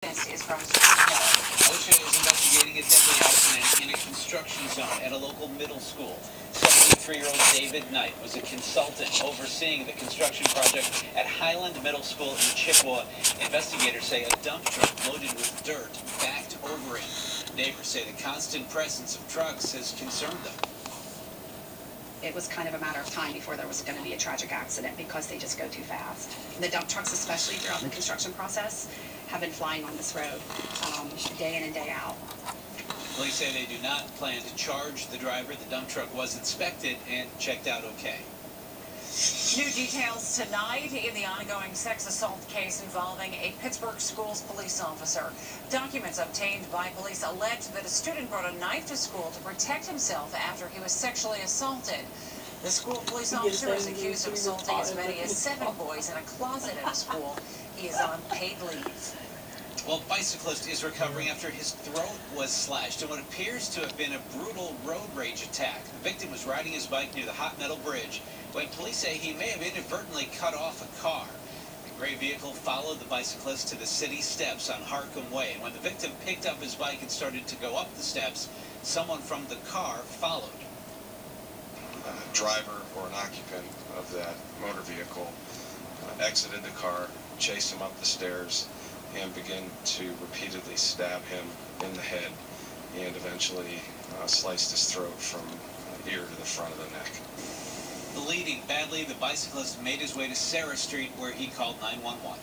This is from Hill. OSHA is investigating a deadly accident in a construction zone at a local middle school. 73-year-old David Knight was a consultant overseeing the construction project at Highland Middle School in Chippewa. Investigators say a dump truck loaded with dirt backed over him. Neighbors say the constant presence of trucks has concerned them. It was kind of a matter of time before there was going to be a tragic accident because they just go too fast. The dump trucks, especially throughout the construction process, have been flying on this road day in and day out. Police say they do not plan to charge the driver. The dump truck was inspected and checked out okay. New details tonight in the ongoing sex assault case involving a Pittsburgh schools police officer. Documents obtained by police allege that a student brought a knife to school to protect himself after he was sexually assaulted. The school police officer is accused of assaulting as many as 7 boys in a closet at a school. He is on paid leave. Well, bicyclist is recovering after his throat was slashed in what appears to have been a brutal road rage attack. The victim was riding his bike near the Hot Metal Bridge when police say he may have inadvertently cut off a car. The gray vehicle followed the bicyclist to the city steps on Harcum Way. And when the victim picked up his bike and started to go up the steps, someone from the car followed. A driver or an occupant of that motor vehicle exited the car, chased him up the stairs, and began to repeatedly stab him in the head and eventually sliced his throat from ear to the front of the neck. Bleeding badly, the bicyclist made his way to Sarah Street where he called 911.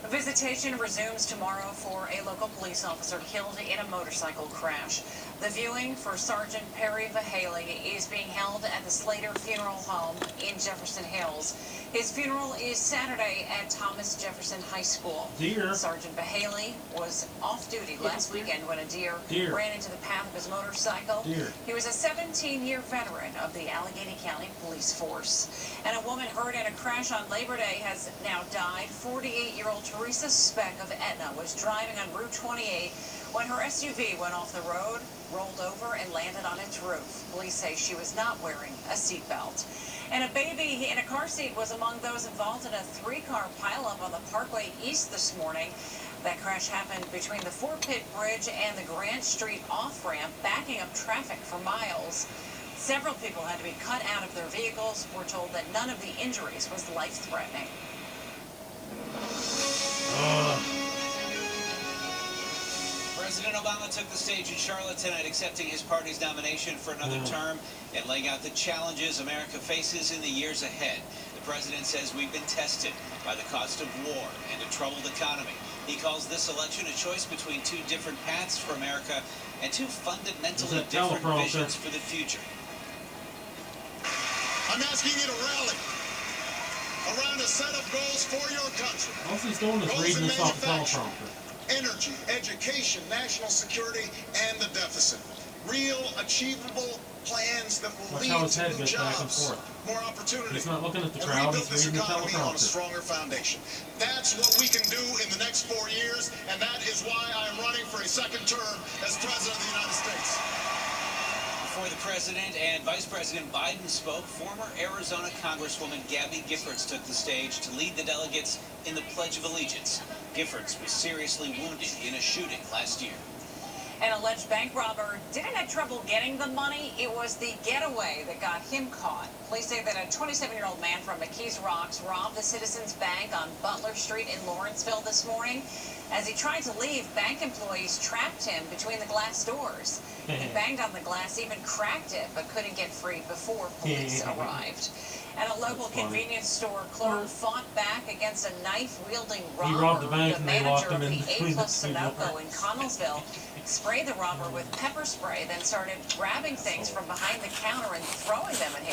A visitation resumes tomorrow for a local police officer killed in a motorcycle crash. The viewing for Sergeant Perry Vahaley is being held at the Slater Funeral Home in Jefferson Hills. His funeral is Saturday at Thomas Jefferson High School. Sergeant Vahaley was off duty last weekend when a deer ran into the path of his motorcycle. He was a 17-year veteran of the Allegheny County Police Force. And a woman hurt in a crash on Labor Day has now died. 48-year-old Teresa Speck of Etna was driving on Route 28 when her SUV went off the road, rolled over, and landed on its roof. Police say she was not wearing a seatbelt. And a baby in a car seat was among those involved in a 3-car pileup on the Parkway East this morning. That crash happened between the Fort Pitt Bridge and the Grant Street off-ramp, backing up traffic for miles. Several people had to be cut out of their vehicles. We're told that none of the injuries was life-threatening. President Obama took the stage in Charlotte tonight, accepting his party's nomination for another term and laying out the challenges America faces in the years ahead. The president says we've been tested by the cost of war and a troubled economy. He calls this election a choice between 2 different paths for America and 2 fundamentally different visions for the future. I'm asking you to rally around a set of goals for your country. All he's doing is reading this off the teleprompter. Energy, education, national security, and the deficit. Real, achievable plans that will lead to new jobs, more opportunity, He's not looking at the and crowd, rebuild he's this reading the economy on a teleprompter. stronger foundation. That's what we can do in the next 4 years, and that is why I am running for a 2nd term as President of the United States. Before the president and Vice President Biden spoke, former Arizona Congresswoman Gabby Giffords took the stage to lead the delegates in the Pledge of Allegiance. Giffords was seriously wounded in a shooting last year. An alleged bank robber didn't have trouble getting the money. It was the getaway that got him caught. Police say that a 27-year-old man from McKees Rocks robbed the Citizens Bank on Butler Street in Lawrenceville this morning. As he tried to leave, bank employees trapped him between the glass doors. He banged on the glass, even cracked it, but couldn't get free before police arrived. And a local convenience store clerk fought back against a knife-wielding robber. He robbed the bank and they locked manager him in of the between the A+ 2 Sunoco in Connellsville sprayed the robber with pepper spray, then started grabbing things from behind the counter and throwing them at him.